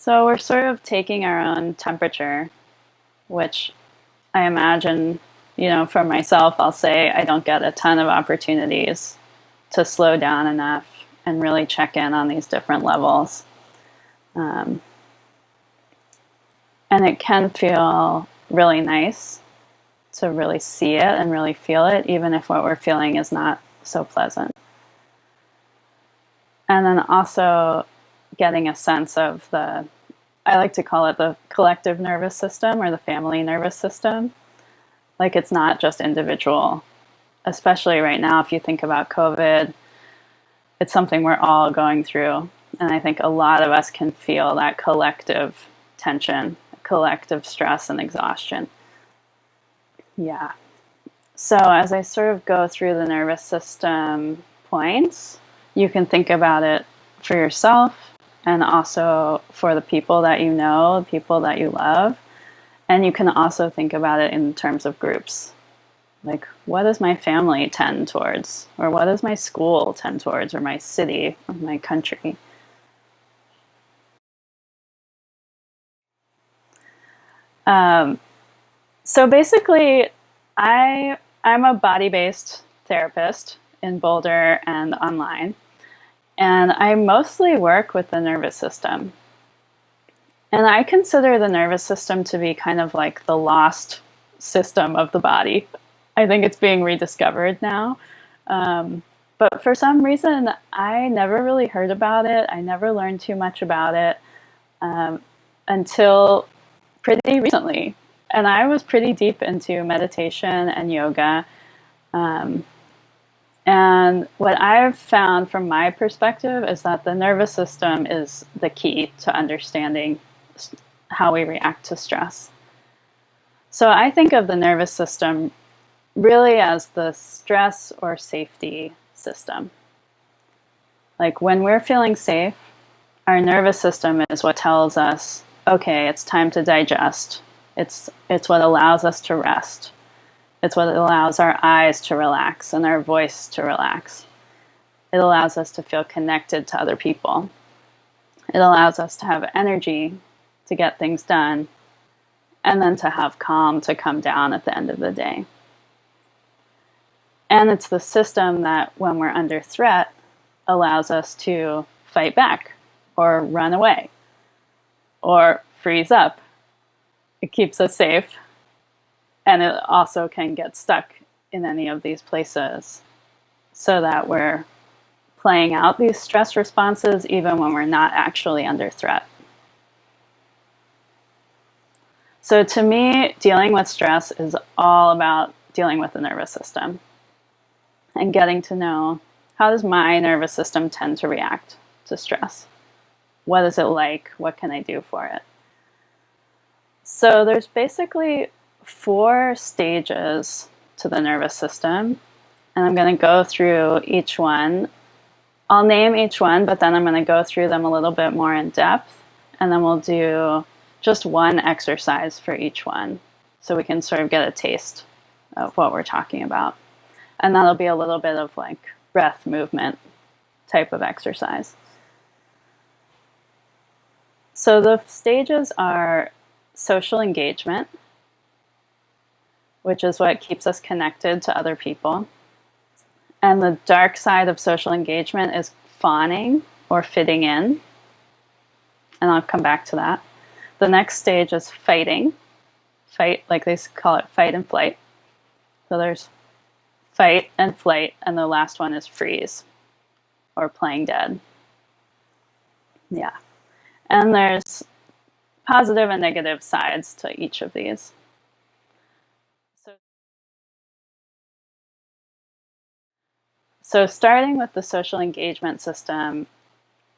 So we're sort of taking our own temperature, which I imagine, for myself, I'll say I don't get a ton of opportunities to slow down enough and really check in on these different levels. Um, and it can feel really nice to really see it and really feel it, even if what we're feeling is not so pleasant. And then also getting a sense of I like to call it the collective nervous system or the family nervous system. Like it's not just individual, especially right now, if you think about COVID, it's something we're all going through. And I think a lot of us can feel that collective tension, collective stress and exhaustion. Yeah. So as I sort of go through the nervous system points, you can think about it for yourself and also for the people that you know, the people that you love. And you can also think about it in terms of groups. Like, what does my family tend towards? Or what does my school tend towards? Or my city? Or my country? Um, so basically, I'm a body-based therapist in Boulder and online. And I mostly work with the nervous system. And I consider the nervous system to be kind of like the lost system of the body. I think it's being rediscovered now. But for some reason, I never really heard about it. I never learned too much about it until pretty recently. And I was pretty deep into meditation and yoga. And what I've found from my perspective is that the nervous system is the key to understanding how we react to stress. So I think of the nervous system really as the stress or safety system. Like when we're feeling safe, our nervous system is what tells us, okay, it's time to digest. It's what allows us to rest. It's what allows our eyes to relax and our voice to relax. It allows us to feel connected to other people. It allows us to have energy to get things done, and then to have calm to come down at the end of the day. And it's the system that, when we're under threat, allows us to fight back, or run away, or freeze up. It keeps us safe. And it also can get stuck in any of these places so that we're playing out these stress responses even when we're not actually under threat. So to me, dealing with stress is all about dealing with the nervous system and getting to know, how does my nervous system tend to react to stress? What is it like? What can I do for it? So there's basically 4 stages to the nervous system, and I'm going to go through each one. I'll name each one, but then I'm going to go through them a little bit more in depth, and then we'll do just one exercise for each one so we can sort of get a taste of what we're talking about. And that'll be a little bit of like breath movement type of exercise. So the stages are social engagement, which is what keeps us connected to other people. And the dark side of social engagement is fawning or fitting in. And I'll come back to that. The next stage is fighting. Fight, like they call it fight and flight. So there's fight and flight, and the last one is freeze or playing dead. Yeah. And there's positive and negative sides to each of these. So starting with the social engagement system,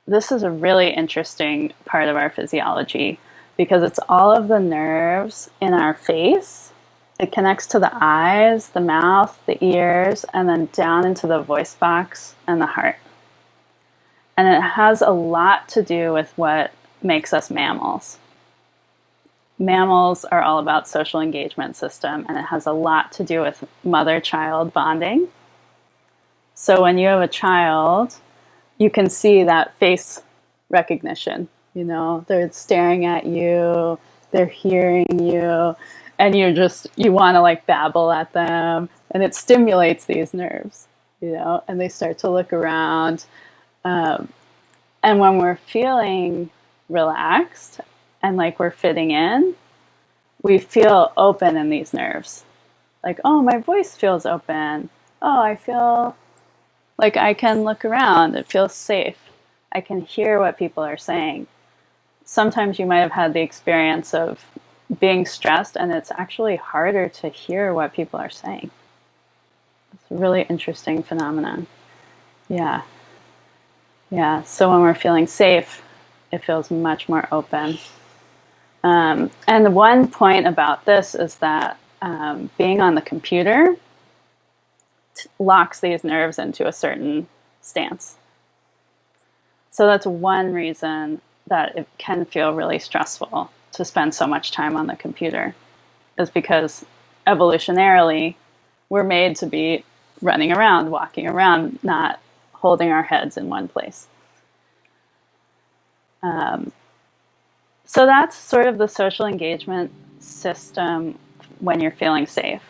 this is a really interesting part of our physiology because it's all of the nerves in our face. It connects to the eyes, the mouth, the ears, and then down into the voice box and the heart. And it has a lot to do with what makes us mammals. Mammals are all about social engagement system, and it has a lot to do with mother-child bonding. So when you have a child, you can see that face recognition. You know, they're staring at you, they're hearing you, and you want to like babble at them, and it stimulates these nerves, you know, and they start to look around. And when we're feeling relaxed and like we're fitting in, we feel open in these nerves. Like, oh, my voice feels open. Oh, I feel like I can look around. It feels safe. I can hear what people are saying. Sometimes you might have had the experience of being stressed and it's actually harder to hear what people are saying. It's a really interesting phenomenon. Yeah. Yeah. So when we're feeling safe, it feels much more open. And one point about this is that being on the computer locks these nerves into a certain stance. So that's one reason that it can feel really stressful to spend so much time on the computer, is because evolutionarily we're made to be running around, walking around, not holding our heads in one place. So that's sort of the social engagement system when you're feeling safe.